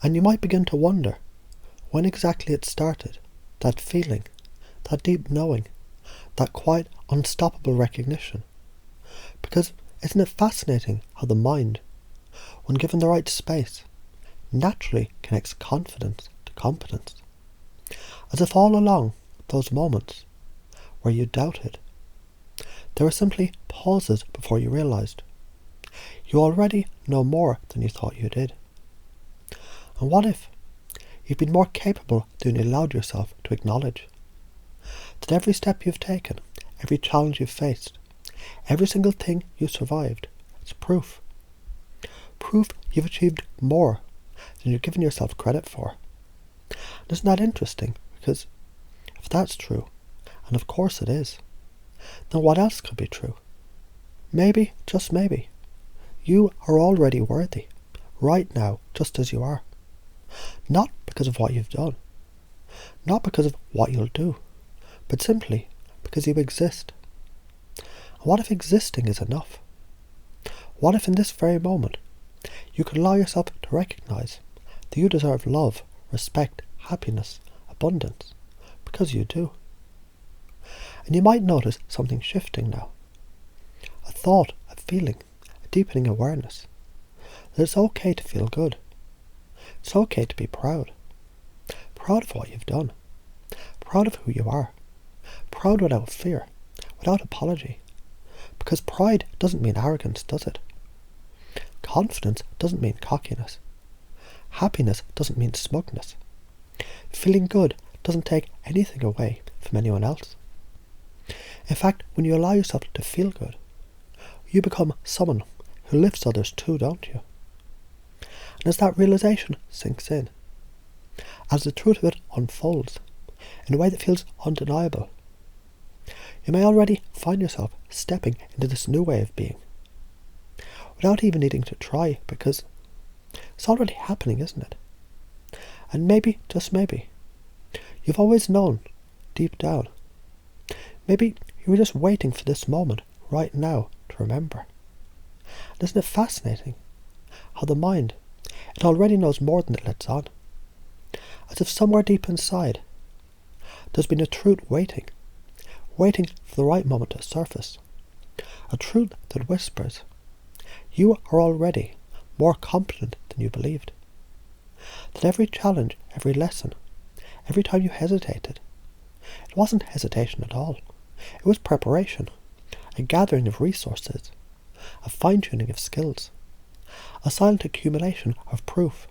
And you might begin to wonder when exactly it started, that feeling, that deep knowing, that quite unstoppable recognition. Because isn't it fascinating how the mind, when given the right space, naturally connects confidence to competence? As if all along those moments where you doubted, there were simply pauses before you realised you already know more than you thought you did. And what if you've been more capable than you allowed yourself to acknowledge? That every step you've taken, every challenge you've faced, every single thing you survived, it's proof. Proof you've achieved more than you've given yourself credit for. And isn't that interesting? Because if that's true, and of course it is, then what else could be true? Maybe, just maybe, you are already worthy, right now, just as you are. Not because of what you've done, not because of what you'll do, but simply because you exist. And what if existing is enough? What if in this very moment you could allow yourself to recognise that you deserve love, respect, happiness, abundance, because you do? And you might notice something shifting now. A thought, a feeling, a deepening awareness that it's okay to feel good. It's okay to be proud. Proud of what you've done. Proud of who you are. Proud without fear, without apology. Because pride doesn't mean arrogance, does it? Confidence doesn't mean cockiness. Happiness doesn't mean smugness. Feeling good doesn't take anything away from anyone else. In fact, when you allow yourself to feel good, you become someone who lifts others too, don't you? And as that realisation sinks in, as the truth of it unfolds in a way that feels undeniable, you may already find yourself stepping into this new way of being, without even needing to try, because it's already happening, isn't it? And maybe, just maybe, you've always known, deep down. Maybe you were just waiting for this moment, right now, to remember. And isn't it fascinating how the mind, it already knows more than it lets on? As if somewhere deep inside, there's been a truth waiting for the right moment to surface. A truth that whispers, you are already more competent than you believed. That every challenge, every lesson, every time you hesitated, it wasn't hesitation at all. It was preparation, a gathering of resources, a fine-tuning of skills, a silent accumulation of proof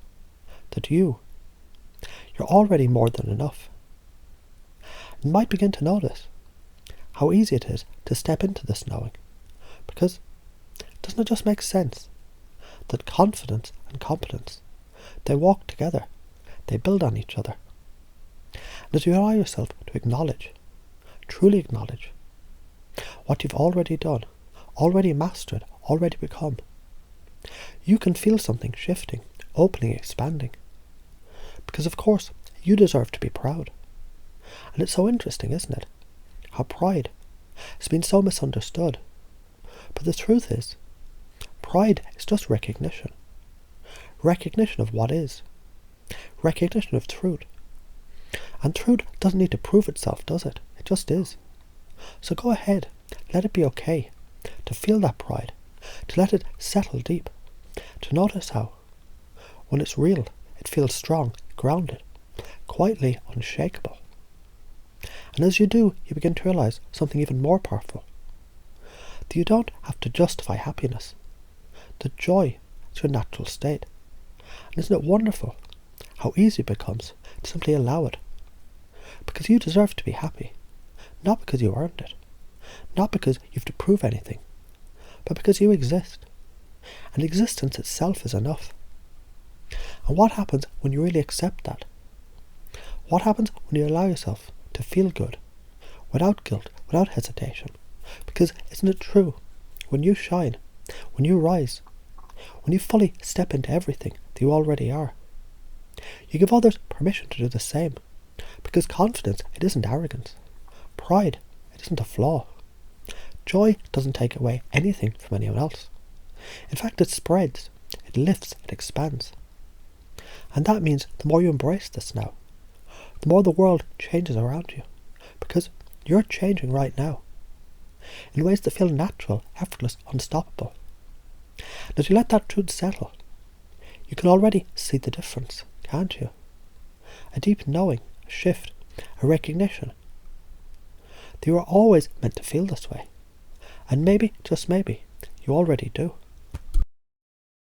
that you're already more than enough. You might begin to notice how easy it is to step into this knowing, because doesn't it just make sense that confidence and competence, they walk together, they build on each other. And as you allow yourself to acknowledge, truly acknowledge, what you've already done, already mastered, already become, you can feel something shifting, opening, expanding. Because of course, you deserve to be proud. And it's so interesting, isn't it? How pride has been so misunderstood. But the truth is, pride is just recognition. Recognition of what is. Recognition of truth. And truth doesn't need to prove itself, does it? It just is. So go ahead, let it be okay to feel that pride, to let it settle deep, to notice how, when it's real, it feels strong, grounded, quietly unshakable. And as you do, you begin to realise something even more powerful. That you don't have to justify happiness. That joy is your natural state. And isn't it wonderful how easy it becomes to simply allow it? Because you deserve to be happy. Not because you earned it. Not because you have to prove anything. But because you exist. And existence itself is enough. And what happens when you really accept that? What happens when you allow yourself to feel good, without guilt, without hesitation? Because isn't it true, when you shine, when you rise, when you fully step into everything that you already are, you give others permission to do the same. Because confidence, it isn't arrogance. Pride, it isn't a flaw. Joy doesn't take away anything from anyone else. In fact, it spreads, it lifts, it expands. And that means the more you embrace this now, the more the world changes around you. Because you're changing right now, in ways that feel natural, effortless, unstoppable. And as you let that truth settle, you can already see the difference, can't you? A deep knowing, a shift, a recognition that you are always meant to feel this way. And maybe, just maybe, you already do.